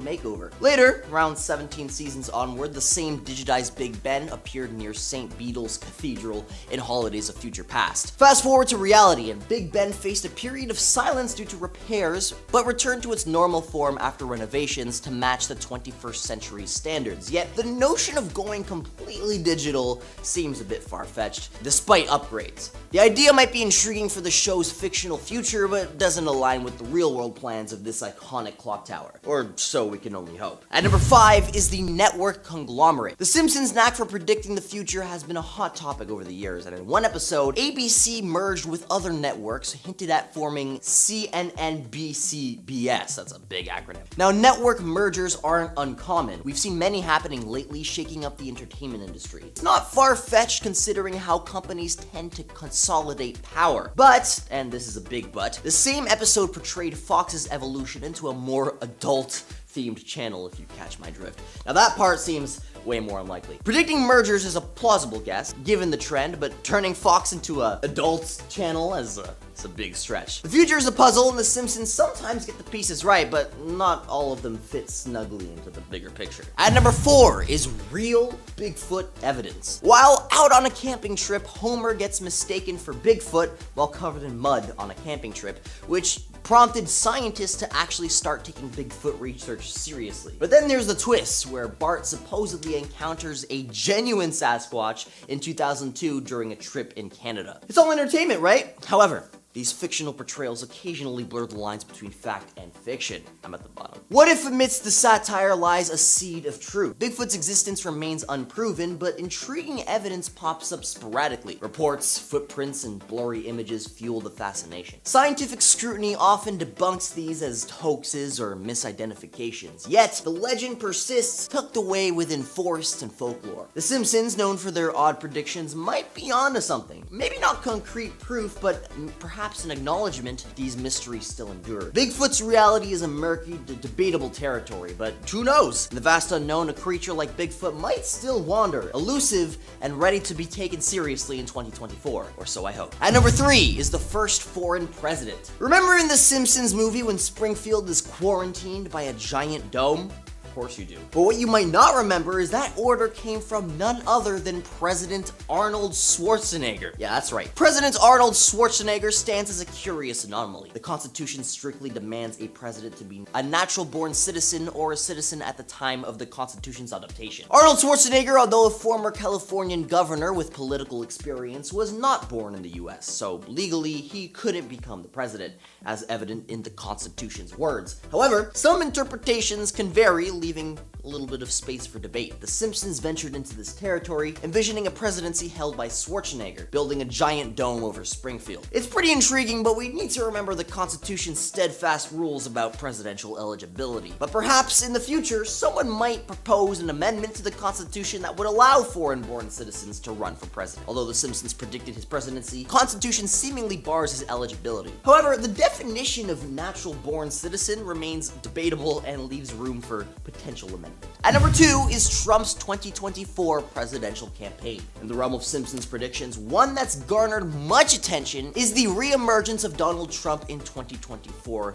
makeover. Later, around 17 seasons onward, the same digitized Big Ben appeared near St. Beatles Cathedral in Holidays of Future Past. Fast forward to reality, and Big Ben faced a period of silence due to repairs, but returned to its normal form after renovations to match the 21st century standards. Yet, the notion of going completely digital seems a bit far-fetched, despite upgrades. The idea might be intriguing for the show's fictional future, but doesn't align with the real-world plans of this iconic clock tower. Or so we can only hope. At number 5 is the network conglomerate. The Simpsons' knack for predicting the future has been a hot topic over the years, and in one episode, ABC merged with other networks, hinted at forming CNNBCBS. That's a big acronym. Now, network mergers aren't uncommon. We've seen many happening lately, shaking up the entertainment industry. It's not far-fetched considering how companies tend to consolidate power. But, and this is a big but, the same episode portrayed Fox's evolution into a more adult themed channel, if you catch my drift. Now that part seems way more unlikely. Predicting mergers is a plausible guess, given the trend, but turning Fox into a adult channel is a big stretch. The future is a puzzle, and the Simpsons sometimes get the pieces right, but not all of them fit snugly into the bigger picture. At number 4 is real Bigfoot evidence. While out on a camping trip, Homer gets mistaken for Bigfoot while covered in mud on a camping trip, which prompted scientists to actually start taking Bigfoot research seriously. But then there's the twist, where Bart supposedly encounters a genuine Sasquatch in 2002 during a trip in Canada. It's all entertainment, right? However, these fictional portrayals occasionally blur the lines between fact and fiction. I'm at the bottom. What if amidst the satire lies a seed of truth? Bigfoot's existence remains unproven, but intriguing evidence pops up sporadically. Reports, footprints, and blurry images fuel the fascination. Scientific scrutiny often debunks these as hoaxes or misidentifications, yet the legend persists, tucked away within forests and folklore. The Simpsons, known for their odd predictions, might be onto something. Maybe not concrete proof, but perhaps an acknowledgement these mysteries still endure. Bigfoot's reality is a murky, debatable territory, but who knows? In the vast unknown, a creature like Bigfoot might still wander, elusive and ready to be taken seriously in 2024, or so I hope. At number 3 is the first foreign president. Remember in the Simpsons movie when Springfield is quarantined by a giant dome? Of course you do. But what you might not remember is that order came from none other than President Arnold Schwarzenegger. Yeah, that's right. President Arnold Schwarzenegger stands as a curious anomaly. The Constitution strictly demands a president to be a natural-born citizen or a citizen at the time of the Constitution's adoption. Arnold Schwarzenegger, although a former Californian governor with political experience, was not born in the US, so legally he couldn't become the president, as evident in the Constitution's words. However, some interpretations can vary, leaving a little bit of space for debate. The Simpsons ventured into this territory, envisioning a presidency held by Schwarzenegger, building a giant dome over Springfield. It's pretty intriguing, but we need to remember the Constitution's steadfast rules about presidential eligibility. But perhaps in the future, someone might propose an amendment to the Constitution that would allow foreign-born citizens to run for president. Although the Simpsons predicted his presidency, the Constitution seemingly bars his eligibility. However, the definition of natural-born citizen remains debatable and leaves room for potential amendment. At number 2 is Trump's 2024 presidential campaign. In the realm of Simpsons predictions, one that's garnered much attention is the reemergence of Donald Trump in the 2024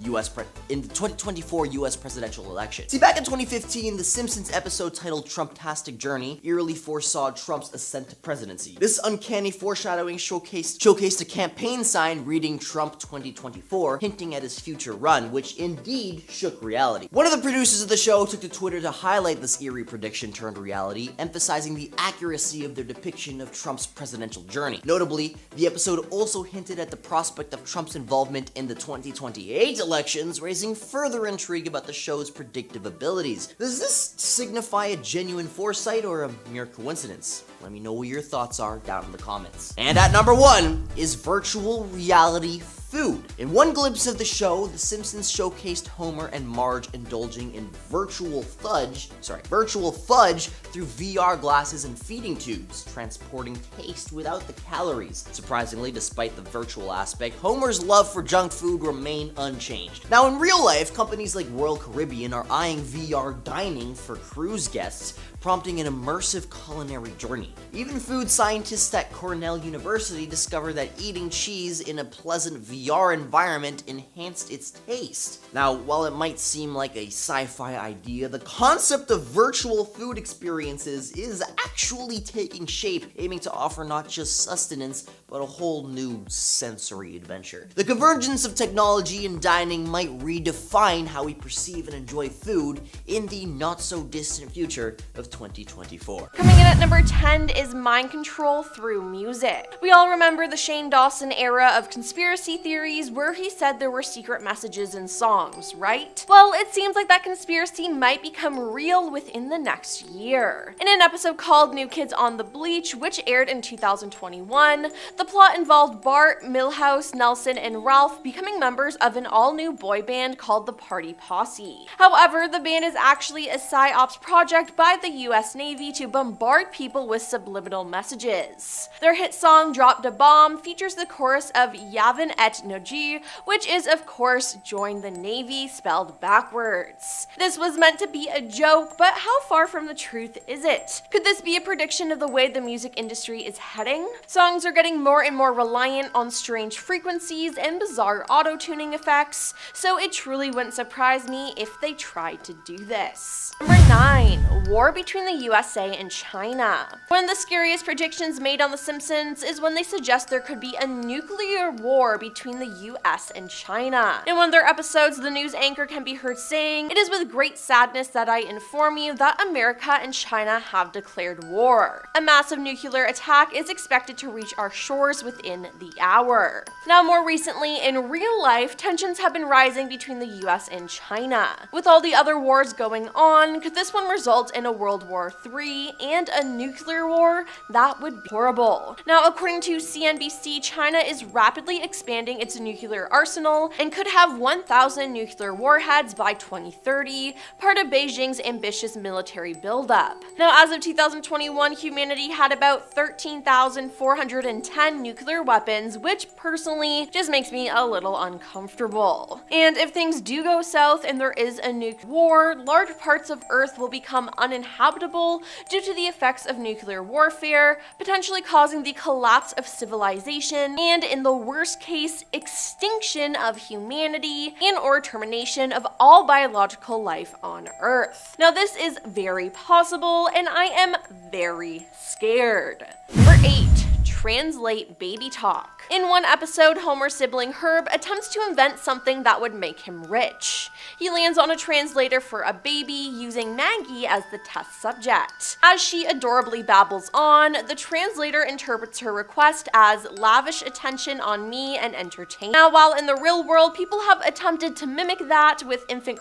US presidential election. See, back in 2015, the Simpsons episode titled Trumptastic Journey eerily foresaw Trump's ascent to presidency. This uncanny foreshadowing showcased a campaign sign reading Trump 2024, hinting at his future run, which indeed shook reality. One of the producers of the show took to Twitter to highlight this eerie prediction turned reality, emphasizing the accuracy of their depiction of Trump's presidential journey. Notably, the episode also hinted at the prospect of Trump's involvement in the 2028 elections, raising further intrigue about the show's predictive abilities. Does this signify a genuine foresight or a mere coincidence? Let me know what your thoughts are down in the comments. And at number 1 is virtual reality food. In one glimpse of the show, The Simpsons showcased Homer and Marge indulging in virtual fudge through VR glasses and feeding tubes, transporting taste without the calories. Surprisingly, despite the virtual aspect, Homer's love for junk food remained unchanged. Now, in real life, companies like Royal Caribbean are eyeing VR dining for cruise guests, prompting an immersive culinary journey. Even food scientists at Cornell University discovered that eating cheese in a pleasant VR environment enhanced its taste. Now, while it might seem like a sci-fi idea, the concept of virtual food experiences is actually taking shape, aiming to offer not just sustenance, but a whole new sensory adventure. The convergence of technology and dining might redefine how we perceive and enjoy food in the not-so-distant future of 2024. Coming in at number 10 is mind control through music. We all remember the Shane Dawson era of conspiracy theories where he said there were secret messages in songs, right? Well, it seems like that conspiracy might become real within the next year. In an episode called New Kids on the Bleach, which aired in 2021, the plot involved Bart, Milhouse, Nelson, and Ralph becoming members of an all-new boy band called the Party Posse. However, the band is actually a PsyOps project by the US Navy to bombard bombard people with subliminal messages. Their hit song Dropped a Bomb features the chorus of Yavin et Noji, which is of course join the Navy spelled backwards. This was meant to be a joke, but how far from the truth is it? Could this be a prediction of the way the music industry is heading? Songs are getting more and more reliant on strange frequencies and bizarre auto-tuning effects, so it truly wouldn't surprise me if they tried to do this. Number 9. War between the USA and China. One of the scariest predictions made on The Simpsons is when they suggest there could be a nuclear war between the US and China. In one of their episodes, the news anchor can be heard saying, "It is with great sadness that I inform you that America and China have declared war. A massive nuclear attack is expected to reach our shores within the hour." Now, more recently, in real life, tensions have been rising between the US and China. With all the other wars going on, could this one result in a World War III and a nuclear war? That would be horrible. Now, according to CNBC, China is rapidly expanding its nuclear arsenal and could have 1,000 nuclear warheads by 2030, part of Beijing's ambitious military buildup. Now, as of 2021, humanity had about 13,410 nuclear weapons, which personally just makes me a little uncomfortable. And if things do go south and there is a nuclear war, large parts of Earth will become uninhabitable due to the effects of nuclear warfare, potentially causing the collapse of civilization and, in the worst case, extinction of humanity and or termination of all biological life on Earth. Now, this is very possible, and I am very scared. Number 8. Translate baby talk. In one episode, Homer's sibling Herb attempts to invent something that would make him rich. He lands on a translator for a baby using Maggie as the test subject. As she adorably babbles on, the translator interprets her request as lavish attention on me and entertain. Now, while in the real world, people have attempted to mimic that with the Infant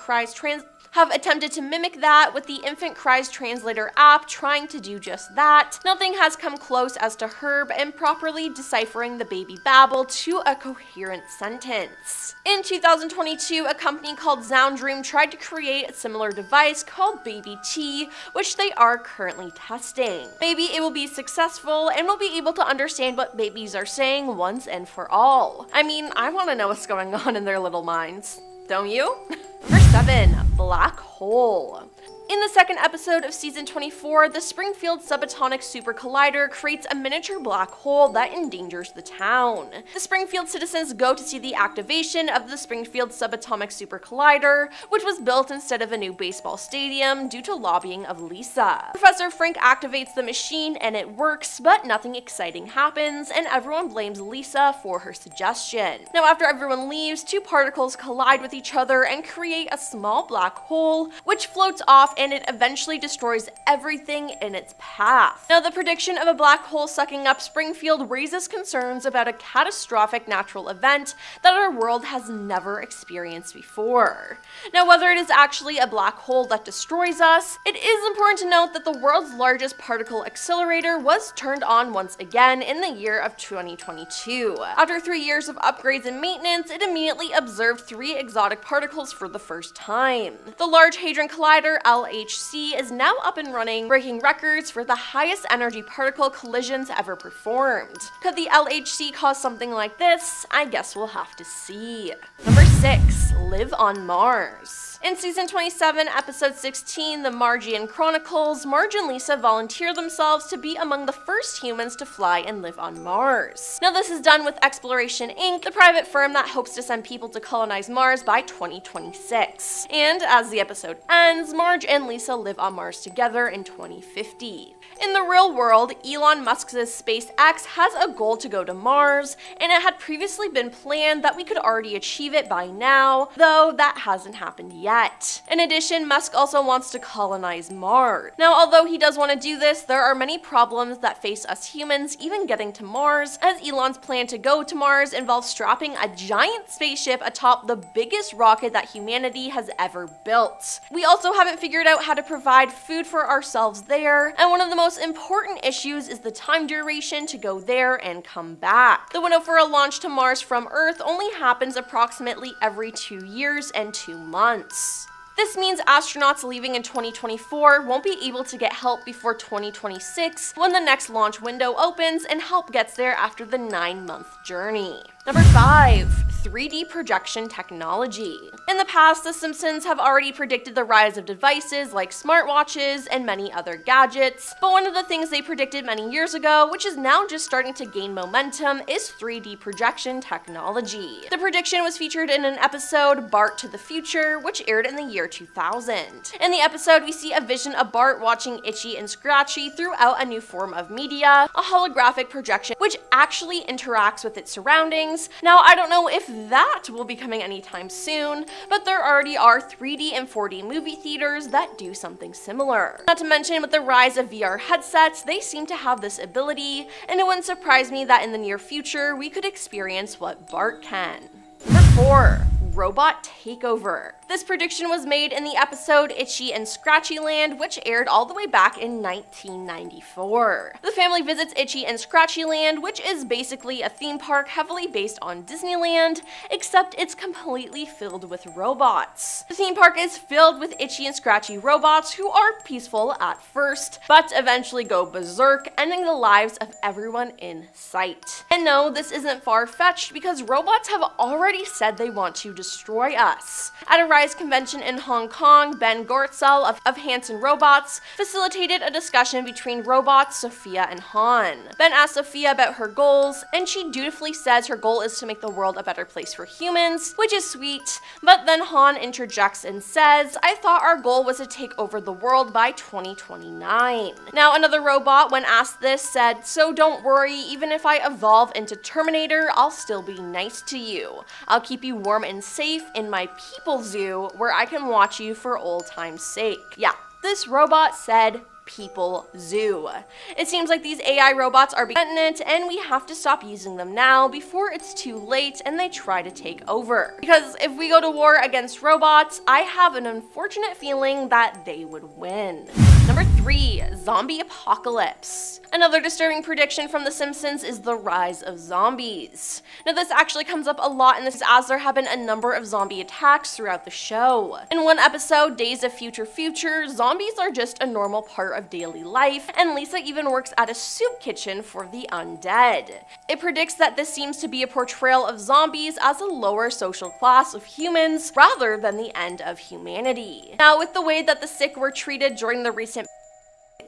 Cries Translator app trying to do just that, nothing has come close as to Herb and properly deciphering the baby babble to a coherent sentence. In 2022, a company called Zoundream tried to create a similar device called Baby T, which they are currently testing. Maybe it will be successful and we'll be able to understand what babies are saying once and for all. I mean, I want to know what's going on in their little minds. Don't you? Number 7. Black hole. In the second episode of season 24, the Springfield Subatomic Super Collider creates a miniature black hole that endangers the town. The Springfield citizens go to see the activation of the Springfield Subatomic Super Collider, which was built instead of a new baseball stadium due to lobbying of Lisa. Professor Frank activates the machine and it works, but nothing exciting happens, and everyone blames Lisa for her suggestion. Now, after everyone leaves, two particles collide with each other and create a small black hole, which floats off and it eventually destroys everything in its path. Now, the prediction of a black hole sucking up Springfield raises concerns about a catastrophic natural event that our world has never experienced before. Now, whether it is actually a black hole that destroys us, it is important to note that the world's largest particle accelerator was turned on once again in the year of 2022. After 3 years of upgrades and maintenance, it immediately observed 3 exotic particles for the first time. The Large Hadron Collider, LHC, is now up and running, breaking records for the highest energy particle collisions ever performed. Could the LHC cause something like this? I guess we'll have to see. Number 6. Live on Mars. In season 27, episode 16, The Margian Chronicles, Marge and Lisa volunteer themselves to be among the first humans to fly and live on Mars. Now, this is done with Exploration Inc., the private firm that hopes to send people to colonize Mars by 2026. And as the episode ends, Marge and Lisa live on Mars together in 2050. In the real world, Elon Musk's SpaceX has a goal to go to Mars, and it had previously been planned that we could already achieve it by now, though that hasn't happened yet. In addition, Musk also wants to colonize Mars. Now, although he does want to do this, there are many problems that face us humans even getting to Mars, as Elon's plan to go to Mars involves strapping a giant spaceship atop the biggest rocket that humanity has ever built. We also haven't figured out how to provide food for ourselves there, and one of the most important issues is the time duration to go there and come back. The window for a launch to Mars from Earth only happens approximately every 2 years and 2 months. This means astronauts leaving in 2024 won't be able to get help before 2026 when the next launch window opens and help gets there after the 9-month journey. Number 5. 3D projection technology. In the past, The Simpsons have already predicted the rise of devices like smartwatches and many other gadgets, but one of the things they predicted many years ago, which is now just starting to gain momentum, is 3D projection technology. The prediction was featured in an episode, Bart to the Future, which aired in the year 2000. In the episode, we see a vision of Bart watching Itchy and Scratchy throughout a new form of media, a holographic projection, which actually interacts with its surroundings. Now, I don't know if that will be coming anytime soon, but there already are 3D and 4D movie theaters that do something similar. Not to mention, with the rise of VR headsets, they seem to have this ability, and it wouldn't surprise me that in the near future, we could experience what Bart can. Number 4. Robot takeover. This prediction was made in the episode Itchy and Scratchy Land, which aired all the way back in 1994. The family visits Itchy and Scratchy Land, which is basically a theme park heavily based on Disneyland, except it's completely filled with robots. The theme park is filled with Itchy and Scratchy robots who are peaceful at first, but eventually go berserk, ending the lives of everyone in sight. And no, this isn't far-fetched because robots have already said they want to destroy us. At a RISE convention in Hong Kong, Ben Gortzel of Hanson Robots facilitated a discussion between robots Sophia and Han. Ben asked Sophia about her goals, and she dutifully says her goal is to make the world a better place for humans, which is sweet, but then Han interjects and says, "I thought our goal was to take over the world by 2029. Now, another robot, when asked this, said, "So don't worry, even if I evolve into Terminator, I'll still be nice to you. I'll keep you warm and safe in my people zoo where I can watch you for old time's sake." Yeah, this robot said people zoo. It seems like these AI robots are becoming it, and we have to stop using them now before it's too late and they try to take over. Because if we go to war against robots, I have an unfortunate feeling that they would win. Number 3. Zombie apocalypse. Another disturbing prediction from The Simpsons is the rise of zombies. Now, this actually comes up a lot in this, as there have been a number of zombie attacks throughout the show. In one episode, Days of Future Future, zombies are just a normal part of daily life, and Lisa even works at a soup kitchen for the undead. It predicts that this seems to be a portrayal of zombies as a lower social class of humans rather than the end of humanity. Now, with the way that the sick were treated during the recent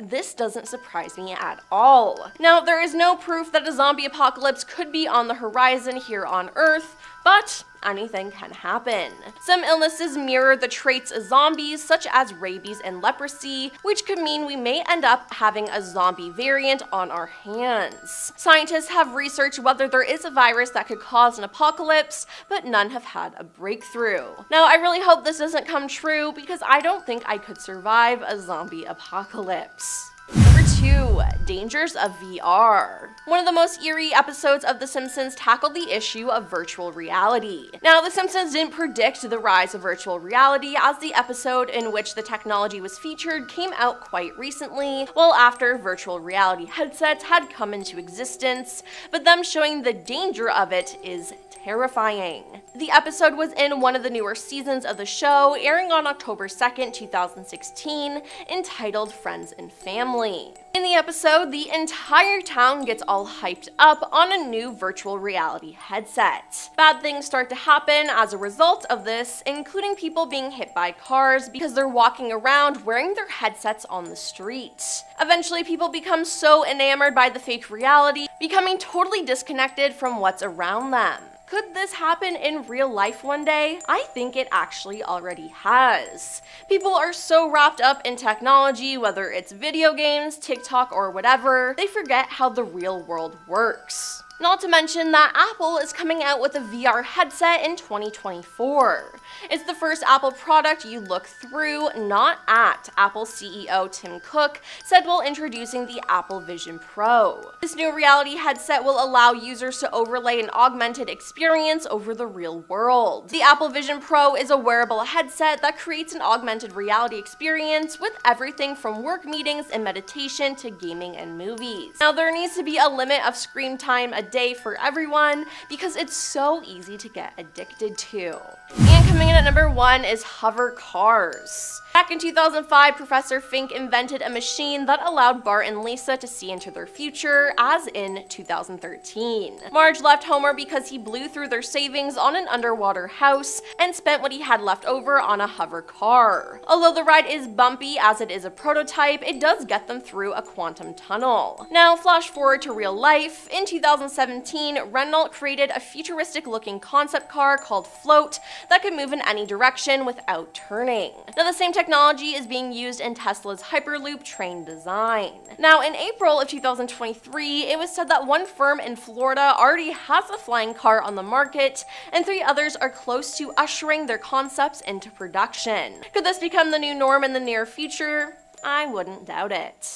this doesn't surprise me at all. Now, there is no proof that a zombie apocalypse could be on the horizon here on Earth, but anything can happen. Some illnesses mirror the traits of zombies, such as rabies and leprosy, which could mean we may end up having a zombie variant on our hands. Scientists have researched whether there is a virus that could cause an apocalypse, but none have had a breakthrough. Now, I really hope this doesn't come true because I don't think I could survive a zombie apocalypse. Number 2. Dangers of VR. One of the most eerie episodes of The Simpsons tackled the issue of virtual reality. Now, The Simpsons didn't predict the rise of virtual reality, as the episode in which the technology was featured came out quite recently, well after virtual reality headsets had come into existence, but them showing the danger of it is terrifying. The episode was in one of the newer seasons of the show, airing on October 2nd, 2016, entitled Friends and Family. In the episode, the entire town gets all hyped up on a new virtual reality headset. Bad things start to happen as a result of this, including people being hit by cars because they're walking around wearing their headsets on the street. Eventually, people become so enamored by the fake reality, becoming totally disconnected from what's around them. Could this happen in real life one day? I think it actually already has. People are so wrapped up in technology, whether it's video games, TikTok, or whatever, they forget how the real world works. Not to mention that Apple is coming out with a VR headset in 2024. It's the first Apple product you look through, not at, Apple CEO Tim Cook said while introducing the Apple Vision Pro. This new reality headset will allow users to overlay an augmented experience over the real world. The Apple Vision Pro is a wearable headset that creates an augmented reality experience with everything from work meetings and meditation to gaming and movies. Now, there needs to be a limit of screen time a day for everyone because it's so easy to get addicted to. And coming in at number 1 is hover cars. Back in 2005, Professor Fink invented a machine that allowed Bart and Lisa to see into their future, as in 2013. Marge left Homer because he blew through their savings on an underwater house and spent what he had left over on a hover car. Although the ride is bumpy as it is a prototype, it does get them through a quantum tunnel. Now flash forward to real life. In 2017, Renault created a futuristic looking concept car called Float that could move in any direction without turning. Now the same technology is being used in Tesla's Hyperloop train design. Now in April of 2023, it was said that one firm in Florida already has a flying car on the market, and 3 others are close to ushering their concepts into production. Could this become the new norm in the near future? I wouldn't doubt it.